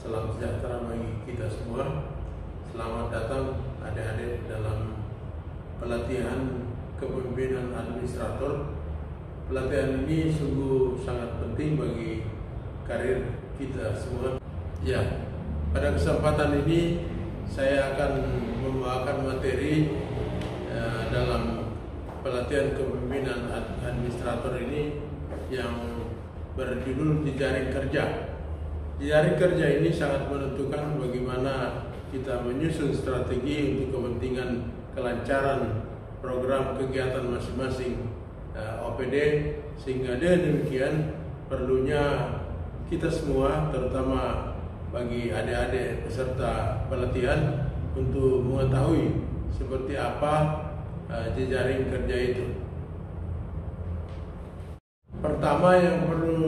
Salam sejahtera bagi kita semua. Selamat datang adik-adik dalam pelatihan kepemimpinan administrator. Pelatihan ini sungguh sangat penting bagi karir kita semua. Ya, pada kesempatan ini saya akan membawakan materi dalam pelatihan kepemimpinan administrator ini yang berjudul jejaring kerja. Jejaring kerja ini sangat menentukan bagaimana kita menyusun strategi untuk kepentingan kelancaran program kegiatan masing-masing OPD, sehingga dengan demikian perlunya kita semua, terutama bagi adik-adik peserta pelatihan, untuk mengetahui seperti apa jejaring kerja itu. Pertama yang perlu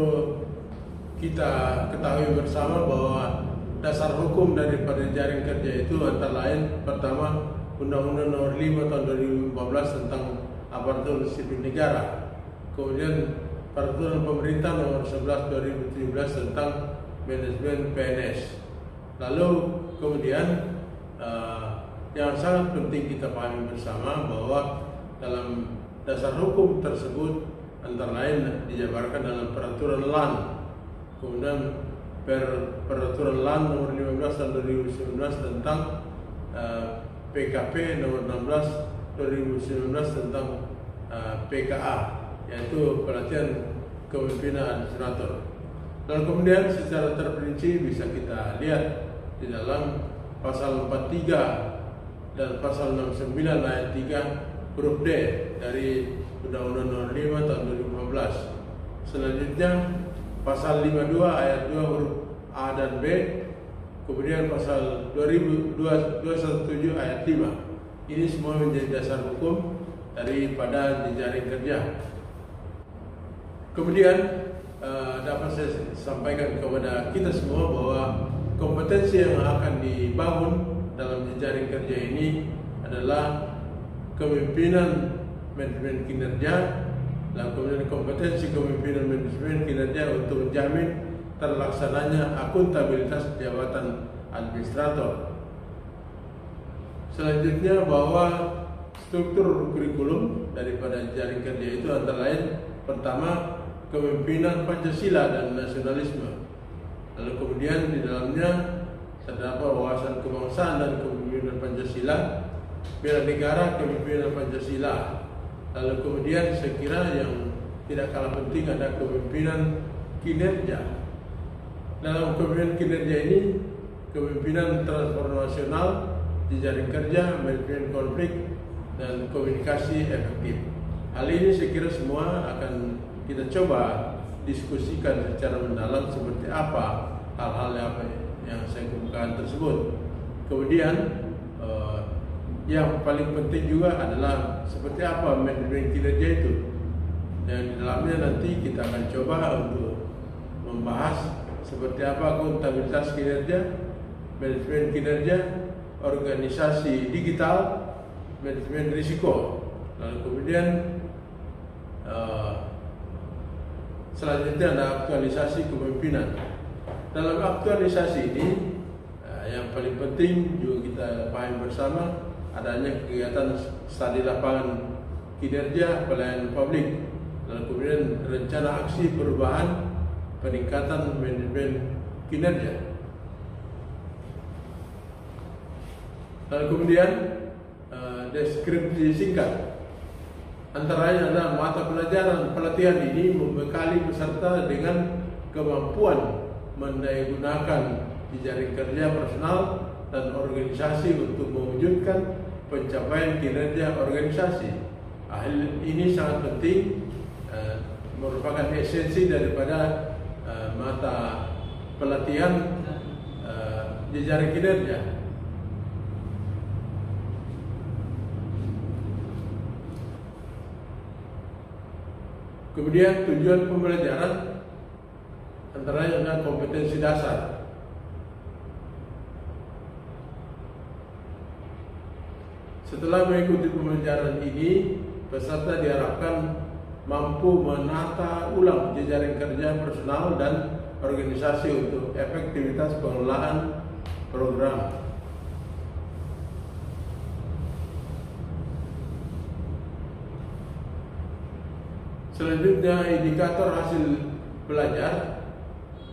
kita ketahui bersama bahwa dasar hukum daripada jejaring kerja itu antara lain, pertama, Undang-Undang Nomor 5 Tahun 2015 tentang Aparatur Sipil Negara, kemudian Peraturan Pemerintah Nomor 11 2017 tentang Manajemen PNS. Lalu kemudian yang sangat penting kita pahami bersama bahwa dalam dasar hukum tersebut antara lain dijabarkan dalam Peraturan LAN, kemudian Peraturan LAN Nomor 15 Tahun 2019 tentang PKP Nomor 16 2019 tentang PKA, yaitu pelatihan kepemimpinan administrator. Dan kemudian secara terperinci bisa kita lihat di dalam pasal 43 dan pasal 69 ayat 3 huruf D dari Undang-Undang Nomor 5 Tahun 2015. Selanjutnya pasal 52 ayat 2 huruf A dan B, kemudian pasal 217 ayat 5. Ini semua menjadi dasar hukum daripada jejaring kerja. Kemudian dapat saya sampaikan kepada kita semua bahwa kompetensi yang akan dibangun dalam jejaring kerja ini adalah kepemimpinan manajemen kinerja, dan kemudian kompetensi kepemimpinan manajemen kinerja untuk menjamin terlaksananya akuntabilitas jabatan administrator. Selanjutnya bahwa struktur kurikulum daripada jejaring kerja itu antara lain, pertama, kepemimpinan Pancasila dan nasionalisme. Lalu kemudian di dalamnya terdapat wawasan kebangsaan dan kepemimpinan Pancasila, bela negara, kepemimpinan Pancasila. Lalu kemudian saya kira yang tidak kalah penting ada kepemimpinan kinerja. Dalam kepemimpinan kinerja ini, kepemimpinan transformasional, jejaring kerja, manajemen konflik, dan komunikasi efektif. Hal ini saya kira semua akan kita coba diskusikan secara mendalam seperti apa hal-hal yang saya kemukakan tersebut. Kemudian yang paling penting juga adalah seperti apa manajemen kinerja itu. Dan di dalamnya nanti kita akan coba untuk membahas seperti apa akuntabilitas kinerja, manajemen kinerja, organisasi digital, manajemen risiko. Lalu kemudian selanjutnya ada aktualisasi kepemimpinan. Dalam aktualisasi ini yang paling penting juga kita pahami bersama adanya kegiatan studi lapangan kinerja pelayanan publik, lalu kemudian rencana aksi perubahan peningkatan manajemen kinerja. Lalu kemudian deskripsi singkat. Antara lain adalah mata pelajaran pelatihan ini membekali peserta dengan kemampuan mendayagunakan jejaring kerja personal dan organisasi untuk mewujudkan pencapaian kinerja organisasi. Hal ini sangat penting, merupakan esensi daripada mata pelatihan jejaring kinerja. Kemudian tujuan pembelajaran antara lain adalah kompetensi dasar. Setelah mengikuti pembelajaran ini, peserta diharapkan mampu menata ulang jejaring kerja personal dan organisasi untuk efektivitas pengelolaan program. Selanjutnya, indikator hasil belajar,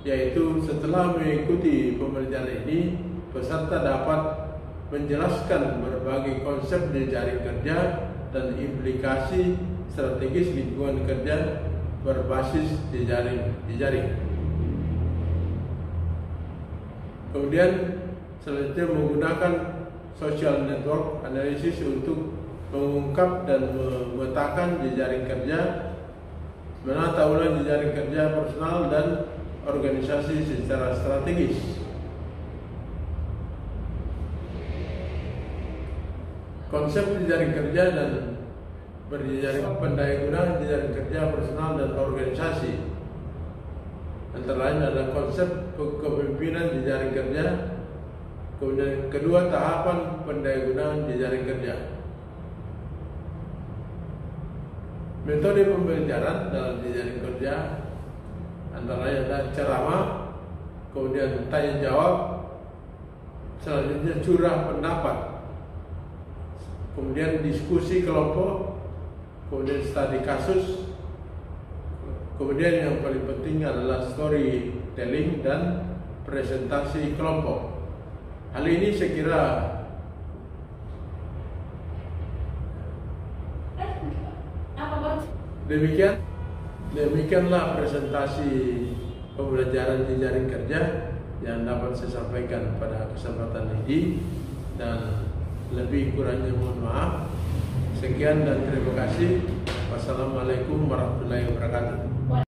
yaitu setelah mengikuti pembelajaran ini, peserta dapat menjelaskan berbagai konsep jejaring kerja dan implikasi strategis lingkungan kerja berbasis jejaring. Kemudian selanjutnya menggunakan social network analysis untuk mengungkap dan memetakan jejaring kerja, menata ulang jejaring kerja personal dan organisasi secara strategis. Konsep jejaring kerja dan berjejaring, pendayagunaan jejaring kerja personal dan organisasi. Antara lain adalah konsep kepemimpinan jejaring kerja, kemudian kedua tahapan pendayagunaan jejaring kerja. Metode pembelajaran dalam jejaring kerja antara lain adalah ceramah, kemudian tanya jawab, selanjutnya curah pendapat, kemudian diskusi kelompok, kemudian studi kasus, kemudian yang paling penting adalah storytelling dan presentasi kelompok. Hal ini saya kira demikianlah presentasi pembelajaran jejaring kerja yang dapat saya sampaikan pada kesempatan ini, dan lebih kurangnya mohon maaf. Sekian dan terima kasih. Wassalamualaikum warahmatullahi wabarakatuh.